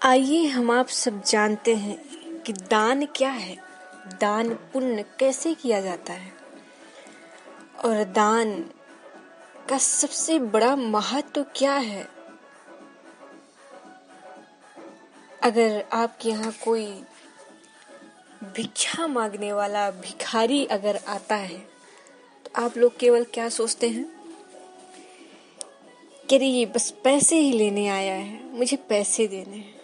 आइए हम आप सब जानते हैं कि दान क्या है, दान पुण्य कैसे किया जाता है और दान का सबसे बड़ा महत्व क्या है। अगर आपके यहाँ कोई भिक्षा मांगने वाला भिखारी अगर आता है तो आप लोग केवल क्या सोचते हैं कि ये बस पैसे ही लेने आया है, मुझे पैसे देने हैं।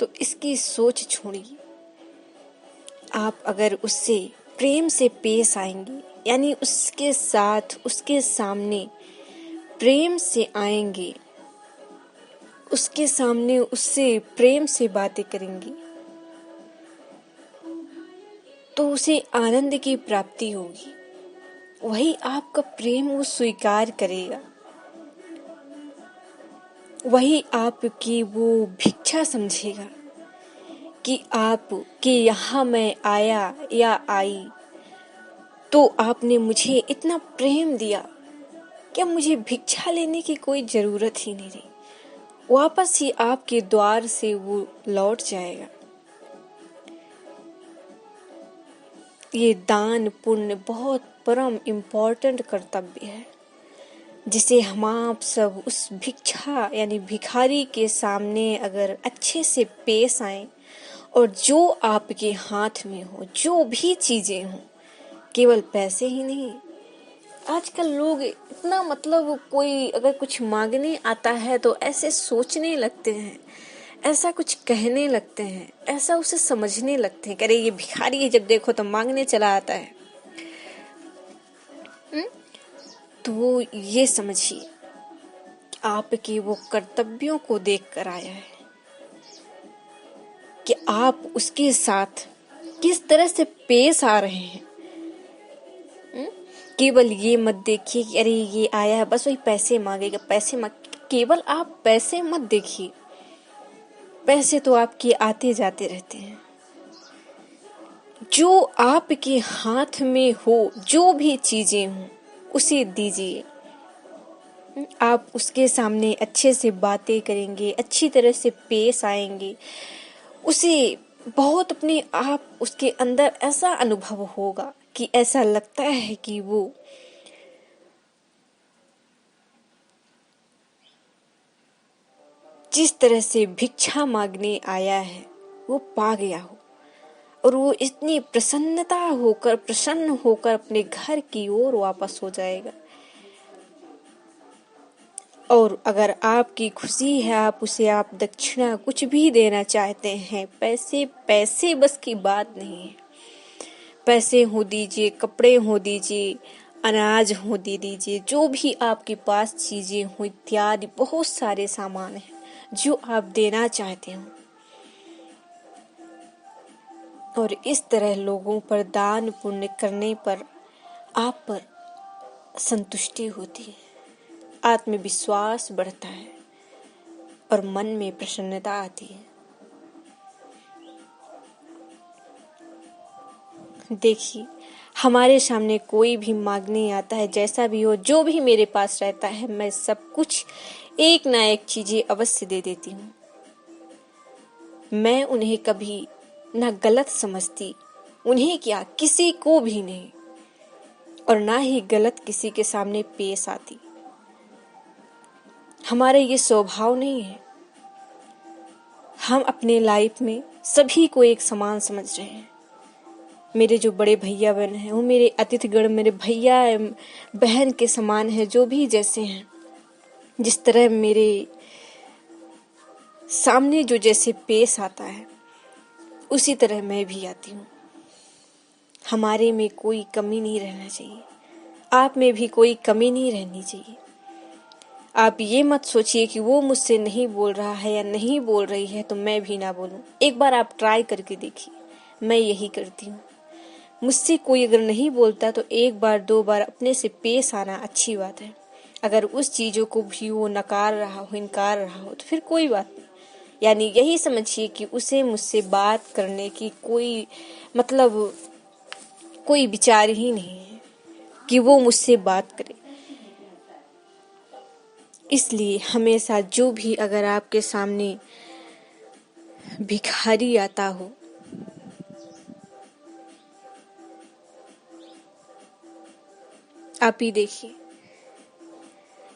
तो इसकी सोच छोड़िए। आप अगर उससे प्रेम से पेश आएंगे, यानी उसके साथ उसके सामने प्रेम से आएंगे, उसके सामने उससे प्रेम से बातें करेंगे, तो उसे आनंद की प्राप्ति होगी। वही आपका प्रेम वो स्वीकार करेगा, वही आपकी वो भिक्षा समझेगा कि आप कि यहाँ मैं आया या आई तो आपने मुझे इतना प्रेम दिया, क्या मुझे भिक्षा लेने की कोई जरूरत ही नहीं रही। वापस ही आपके द्वार से वो लौट जाएगा। ये दान पुण्य बहुत परम इम्पोर्टेंट कर्तव्य है, जिसे हम आप सब उस भिक्षा यानी भिखारी के सामने अगर अच्छे से पेश आए और जो आपके हाथ में हो, जो भी चीजें हो, केवल पैसे ही नहीं। आजकल लोग इतना कोई अगर कुछ मांगने आता है तो ऐसे सोचने लगते हैं, ऐसा कुछ कहने लगते हैं, ऐसा उसे समझने लगते हैं कि अरे ये भिखारी है, जब देखो तो मांगने चला आता है। तो वो ये समझिए आपके वो कर्तव्यों को देख कर आया है कि आप उसके साथ किस तरह से पेश आ रहे हैं। केवल ये मत देखिए कि अरे ये आया है बस वही पैसे मांगेगा, पैसे मांग। केवल आप पैसे मत देखिए, पैसे तो आपके आते जाते रहते हैं। जो आपके हाथ में हो, जो भी चीजें हो, उसे दीजिए। आप उसके सामने अच्छे से बातें करेंगे, अच्छी तरह से पेश आएंगे, उसे बहुत अपने आप उसके अंदर ऐसा अनुभव होगा कि ऐसा लगता है कि वो जिस तरह से भिक्षा मांगने आया है वो पा गया हो, और वो इतनी प्रसन्न होकर अपने घर की ओर वापस हो जाएगा। और अगर आपकी खुशी है, आप दक्षिणा कुछ भी देना चाहते हैं, पैसे बस की बात नहीं है। पैसे हो दीजिए, कपड़े हो दीजिए, अनाज हो दे दीजिए, जो भी आपके पास चीजें हो इत्यादि बहुत सारे सामान हैं जो आप देना चाहते हो। और इस तरह लोगों पर दान पुण्य करने पर आप पर संतुष्टि होती है, आत्मविश्वास बढ़ता है और मन में प्रसन्नता आती है। देखिए, हमारे सामने कोई भी मांगने आता है, जैसा भी हो, जो भी मेरे पास रहता है, मैं सब कुछ एक ना एक चीजें अवश्य दे देती हूँ। मैं उन्हें कभी ना गलत समझती, उन्हें क्या, किसी को भी नहीं, और ना ही गलत किसी के सामने पेश आती। हमारा ये स्वभाव नहीं है। हम अपने लाइफ में सभी को एक समान समझ रहे हैं। मेरे जो बड़े भैया बहन हैं वो मेरे अतिथिगण, मेरे भैया बहन के समान है, जो भी जैसे हैं, जिस तरह मेरे सामने जो जैसे पेश आता है उसी तरह मैं भी आती हूँ। हमारे में कोई कमी नहीं रहना चाहिए, आप में भी कोई कमी नहीं रहनी चाहिए। आप ये मत सोचिए कि वो मुझसे नहीं बोल रहा है या नहीं बोल रही है तो मैं भी ना बोलूं। एक बार आप ट्राई करके देखिए, मैं यही करती हूँ। मुझसे कोई अगर नहीं बोलता तो एक बार दो बार अपने से पेश आना अच्छी बात है। अगर उस चीजों को भी वो नकार रहा हो, इनकार रहा हो, तो फिर कोई बात नहीं। यानी यही समझिए कि उसे मुझसे बात करने की कोई विचार ही नहीं है कि वो मुझसे बात करे। इसलिए हमेशा जो भी अगर आपके सामने भिखारी आता हो, आप ही देखिए।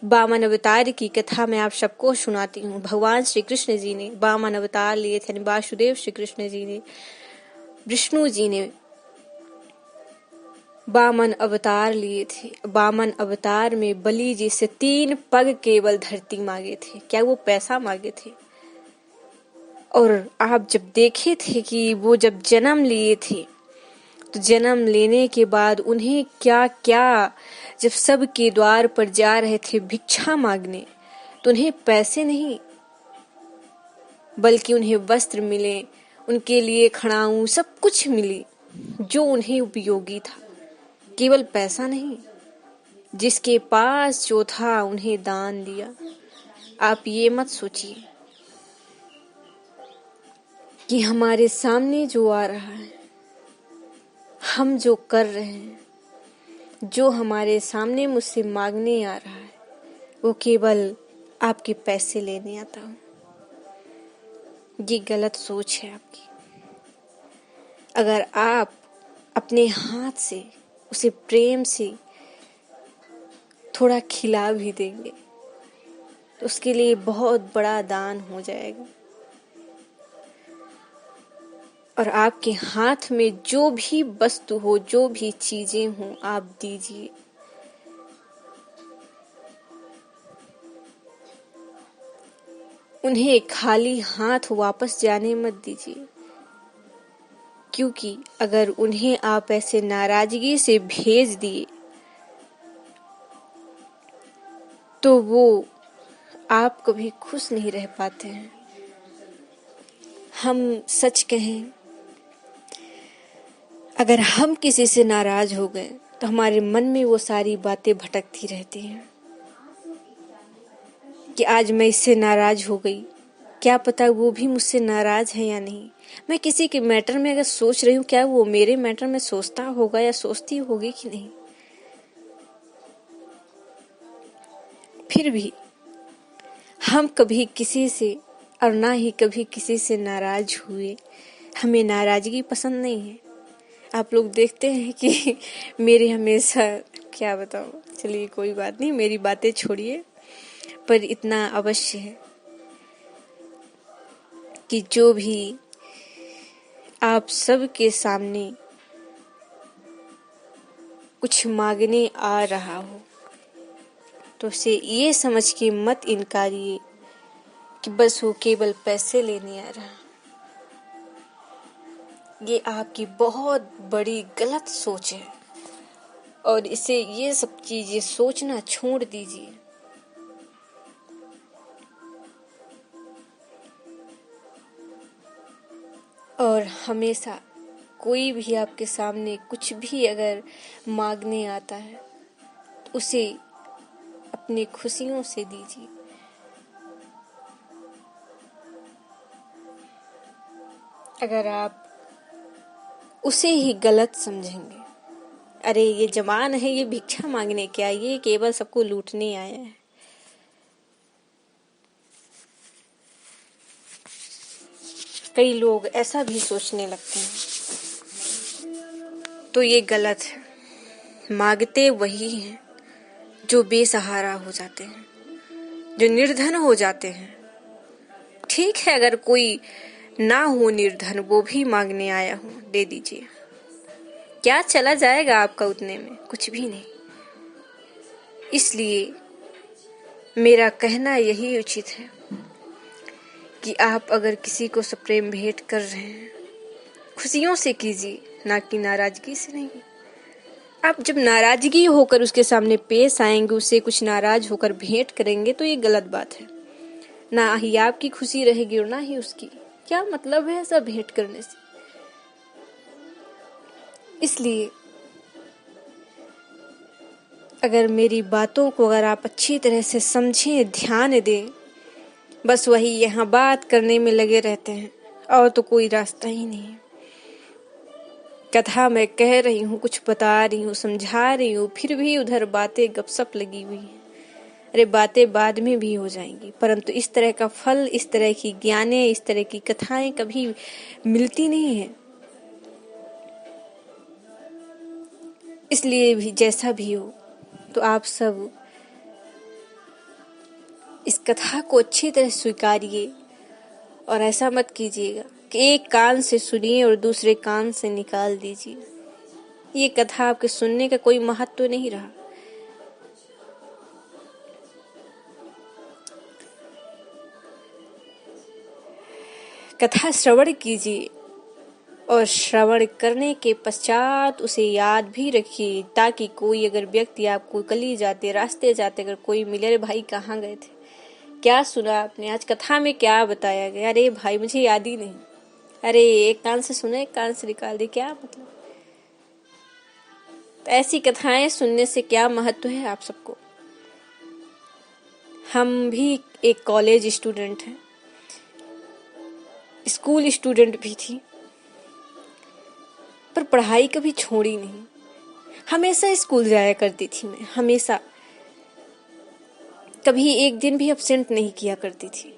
वामन अवतार की कथा मैं आप सबको सुनाती हूँ। भगवान श्री कृष्ण जी ने वामन अवतार लिए थे, वासुदेव श्री कृष्ण जी ने, विष्णु जी ने वामन अवतार लिए थे। वामन अवतार में बलि जी से 3 पग केवल धरती मांगे थे। क्या वो पैसा मांगे थे? और आप जब देखे थे कि वो जब जन्म लिए थे, तो जन्म लेने के बाद उन्हें क्या क्या, जब सबके द्वार पर जा रहे थे भिक्षा मांगने, तो उन्हें पैसे नहीं बल्कि उन्हें वस्त्र मिले, उनके लिए खड़ाऊं सब कुछ मिली जो उन्हें उपयोगी था। केवल पैसा नहीं, जिसके पास जो था उन्हें दान दिया। आप ये मत सोचिए कि हमारे सामने जो आ रहा है, हम जो कर रहे हैं, जो हमारे सामने मुझसे मांगने आ रहा है, वो केवल आपके पैसे लेने आता हो। ये गलत सोच है आपकी। अगर आप अपने हाथ से उसे प्रेम से थोड़ा खिला भी देंगे तो उसके लिए बहुत बड़ा दान हो जाएगा। और आपके हाथ में जो भी वस्तु हो, जो भी चीजें हों, आप दीजिए। उन्हें खाली हाथ वापस जाने मत दीजिए, क्योंकि अगर उन्हें आप ऐसे नाराजगी से भेज दिए तो वो आप कभी खुश नहीं रह पाते हैं। हम सच कहें, अगर हम किसी से नाराज हो गए तो हमारे मन में वो सारी बातें भटकती रहती हैं कि आज मैं इससे नाराज हो गई, क्या पता वो भी मुझसे नाराज है या नहीं। मैं किसी के मैटर में अगर सोच रही हूँ, क्या वो मेरे मैटर में सोचता होगा या सोचती होगी कि नहीं। फिर भी हम कभी किसी से और ना ही कभी किसी से नाराज हुए। हमें नाराजगी पसंद नहीं है। आप लोग देखते हैं कि मेरे हमेशा, क्या बताऊं, चलिए कोई बात नहीं, मेरी बातें छोड़िए, पर इतना अवश्य है कि जो भी आप सबके सामने कुछ मांगने आ रहा हो तो उसे ये समझ के मत इनकारिए कि बस वो केवल पैसे लेने आ रहा। ये आपकी बहुत बड़ी गलत सोच है और इसे ये सब चीजें सोचना छोड़ दीजिए। और हमेशा कोई भी आपके सामने कुछ भी अगर मांगने आता है तो उसे अपनी खुशियों से दीजिए। अगर आप उसे ही गलत समझेंगे, अरे ये जवान है, ये भिक्षा मांगने क्या, ये केवल सबको लूटने आया है, कई लोग ऐसा भी सोचने लगते हैं, तो ये गलत है। मांगते वही हैं जो बेसहारा हो जाते हैं, जो निर्धन हो जाते हैं। ठीक है, अगर कोई ना हो निर्धन, वो भी मांगने आया हो, दे दीजिए। क्या चला जाएगा आपका उतने में? कुछ भी नहीं। इसलिए मेरा कहना यही उचित है कि आप अगर किसी को प्रेम भेंट कर रहे हैं, खुशियों से कीजिए, ना कि नाराजगी से नहीं। आप जब नाराजगी होकर उसके सामने पेश आएंगे, उससे कुछ नाराज होकर भेंट करेंगे, तो ये गलत बात है। ना ही आपकी खुशी रहेगी और ना ही उसकी। क्या मतलब है ऐसा भेंट करने से? इसलिए अगर मेरी बातों को अगर आप अच्छी तरह से समझें, ध्यान दें, बस वही यहाँ बात करने में लगे रहते हैं और तो कोई रास्ता ही नहीं है। कथा मैं कह रही हूँ, कुछ बता रही हूँ, समझा रही हूँ, फिर भी उधर बातें गपसप लगी हुई है। अरे बातें बाद में भी हो जाएंगी, परंतु इस तरह का फल, इस तरह की ज्ञानें, इस तरह की कथाएं कभी मिलती नहीं है। इसलिए भी जैसा भी हो, तो आप सब इस कथा को अच्छी तरह स्वीकारिए और ऐसा मत कीजिएगा कि एक कान से सुनिए और दूसरे कान से निकाल दीजिए। ये कथा आपके सुनने का कोई महत्व नहीं रहा। कथा श्रवण कीजिए और श्रवण करने के पश्चात उसे याद भी रखिए, ताकि कोई अगर व्यक्ति आपको कली जाते रास्ते जाते अगर कोई मिले, अरे भाई कहाँ गए थे, क्या सुना आपने आज कथा में, क्या बताया गया, अरे भाई मुझे याद ही नहीं, अरे एक कान से सुना एक कान से निकाल दी, क्या मतलब। तो ऐसी कथाएं सुनने से क्या महत्व है आप सबको। हम भी एक कॉलेज स्टूडेंट हैं, स्कूल स्टूडेंट भी थी, पर पढ़ाई कभी छोड़ी नहीं। हमेशा स्कूल जाया करती थी मैं, हमेशा, कभी एक दिन भी एब्सेंट नहीं किया करती थी।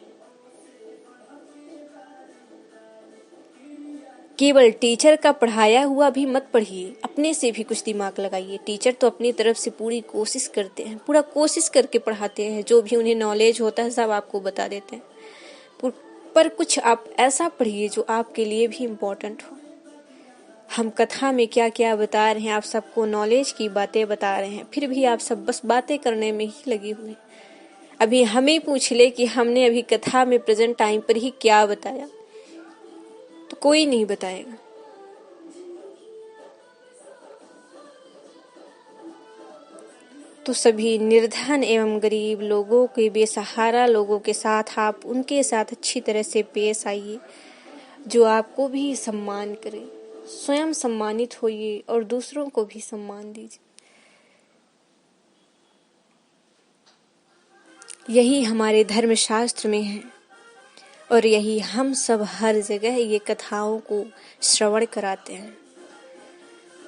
केवल टीचर का पढ़ाया हुआ भी मत पढ़िए, अपने से भी कुछ दिमाग लगाइए। टीचर तो अपनी तरफ से पूरी कोशिश करते हैं, पूरा कोशिश करके पढ़ाते हैं, जो भी उन्हें नॉलेज होता है सब आपको बता देते हैं, पर कुछ आप ऐसा पढ़िए जो आपके लिए भी इम्पोर्टेंट हो। हम कथा में क्या क्या बता रहे हैं, आप सबको नॉलेज की बातें बता रहे हैं, फिर भी आप सब बस बातें करने में ही लगी हुई। अभी हमें पूछ ले कि हमने अभी कथा में प्रेजेंट टाइम पर ही क्या बताया, तो कोई नहीं बताएगा। तो सभी निर्धन एवं गरीब लोगों के, बेसहारा लोगों के साथ आप उनके साथ अच्छी तरह से पेश आइए, जो आपको भी सम्मान करे। स्वयं सम्मानित होइए और दूसरों को भी सम्मान दीजिए। यही हमारे धर्मशास्त्र में है और यही हम सब हर जगह ये कथाओं को श्रवण कराते हैं।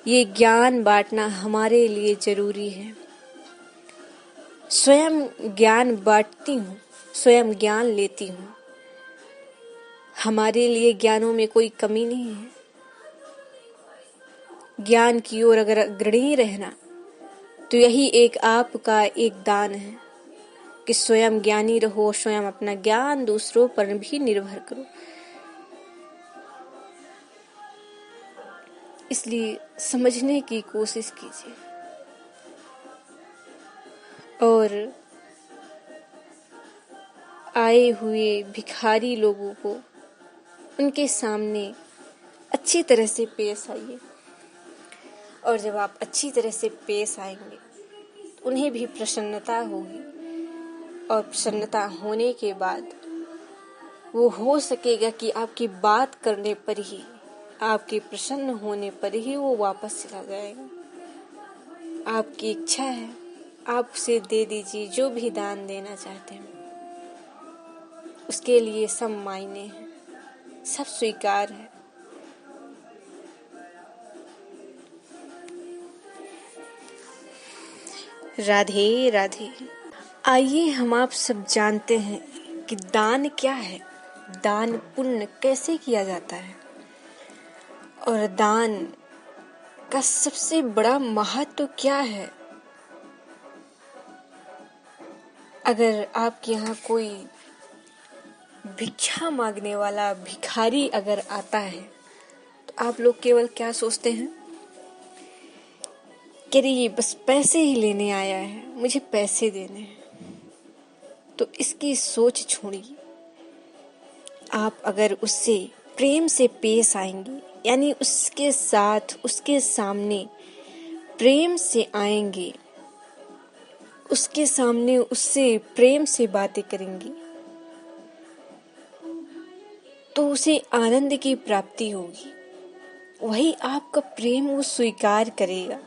ये ज्ञान बांटना हमारे लिए जरूरी है। स्वयं ज्ञान बांटती हूँ, स्वयं ज्ञान लेती हूँ। हमारे लिए ज्ञानों में कोई कमी नहीं है। ज्ञान की ओर अगर अग्रणी रहना, तो यही एक आपका एक दान है कि स्वयं ज्ञानी रहो, स्वयं अपना ज्ञान दूसरों पर भी निर्भर करो। इसलिए समझने की कोशिश कीजिए और आए हुए भिखारी लोगों को उनके सामने अच्छी तरह से पेश आइए। और जब आप अच्छी तरह से पेश आएंगे, उन्हें भी प्रसन्नता होगी और प्रसन्नता होने के बाद वो हो सकेगा कि आपकी बात करने पर ही, आपके प्रसन्न होने पर ही वो वापस चला जाएगा। आपकी इच्छा है, आप उसे दे दीजिए जो भी दान देना चाहते हैं। उसके लिए सब मायने हैं, सब स्वीकार है। राधे राधे। आइए हम आप सब जानते हैं कि दान क्या है, दान पुण्य कैसे किया जाता है और दान का सबसे बड़ा महत्व क्या है। अगर आपके यहाँ कोई भिक्षा मांगने वाला भिखारी अगर आता है, तो आप लोग केवल क्या सोचते हैं कि ये बस पैसे ही लेने आया है, मुझे पैसे देने हैं। तो इसकी सोच छोड़िए। आप अगर उससे प्रेम से पेश आएंगे, यानी उसके साथ, उसके सामने प्रेम से आएंगे, उसके सामने उससे प्रेम से बातें करेंगे, तो उसे आनंद की प्राप्ति होगी। वही आपका प्रेम वो स्वीकार करेगा।